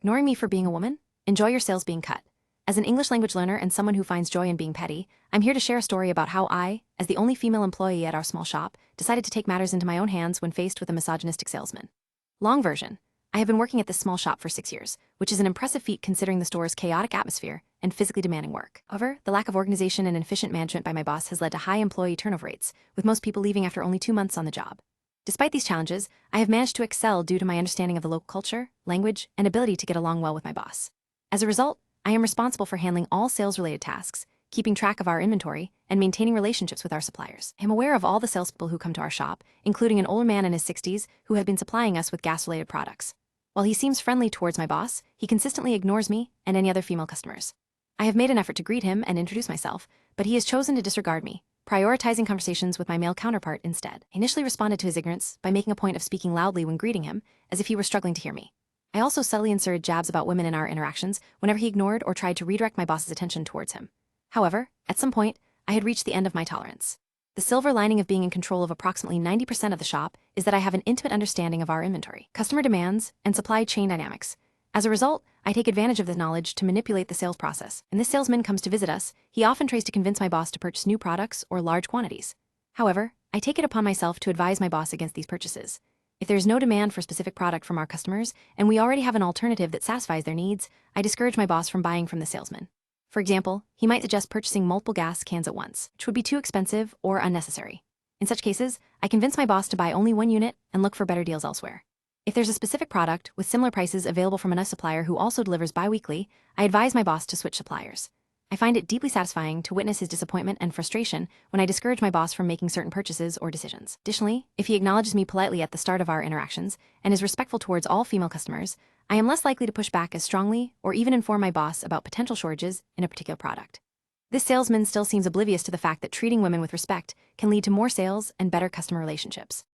Ignoring me for being a woman? Enjoy your sales being cut. As an English language learner and someone who finds joy in being petty, I'm here to share a story about how I, as the only female employee at our small shop, decided to take matters into my own hands when faced with a misogynistic salesman. Long version. I have been working at this small shop for 6 years, which is an impressive feat considering the store's chaotic atmosphere and physically demanding work. However, the lack of organization and efficient management by my boss has led to high employee turnover rates, with most people leaving after only 2 months on the job. Despite these challenges, I have managed to excel due to my understanding of the local culture, language, and ability to get along well with my boss. As a result, I am responsible for handling all sales-related tasks, keeping track of our inventory, and maintaining relationships with our suppliers. I am aware of all the salespeople who come to our shop, including an older man in his 60s who have been supplying us with gas-related products. While he seems friendly towards my boss, he consistently ignores me and any other female customers. I have made an effort to greet him and introduce myself, but he has chosen to disregard me, prioritizing conversations with my male counterpart instead. I initially responded to his ignorance by making a point of speaking loudly when greeting him, as if he were struggling to hear me. I also subtly inserted jabs about women in our interactions whenever he ignored or tried to redirect my boss's attention towards him. However, at some point, I had reached the end of my tolerance. The silver lining of being in control of approximately 90% of the shop is that I have an intimate understanding of our inventory, customer demands, and supply chain dynamics. As a result, I take advantage of this knowledge to manipulate the sales process. When this salesman comes to visit us, he often tries to convince my boss to purchase new products or large quantities. However, I take it upon myself to advise my boss against these purchases. If there is no demand for a specific product from our customers, and we already have an alternative that satisfies their needs, I discourage my boss from buying from the salesman. For example, he might suggest purchasing multiple gas cans at once, which would be too expensive or unnecessary. In such cases, I convince my boss to buy only one unit and look for better deals elsewhere. If there's a specific product with similar prices available from another supplier who also delivers bi-weekly, I advise my boss to switch suppliers. I find it deeply satisfying to witness his disappointment and frustration when I discourage my boss from making certain purchases or decisions. Additionally, if he acknowledges me politely at the start of our interactions and is respectful towards all female customers, I am less likely to push back as strongly or even inform my boss about potential shortages in a particular product. This salesman still seems oblivious to the fact that treating women with respect can lead to more sales and better customer relationships.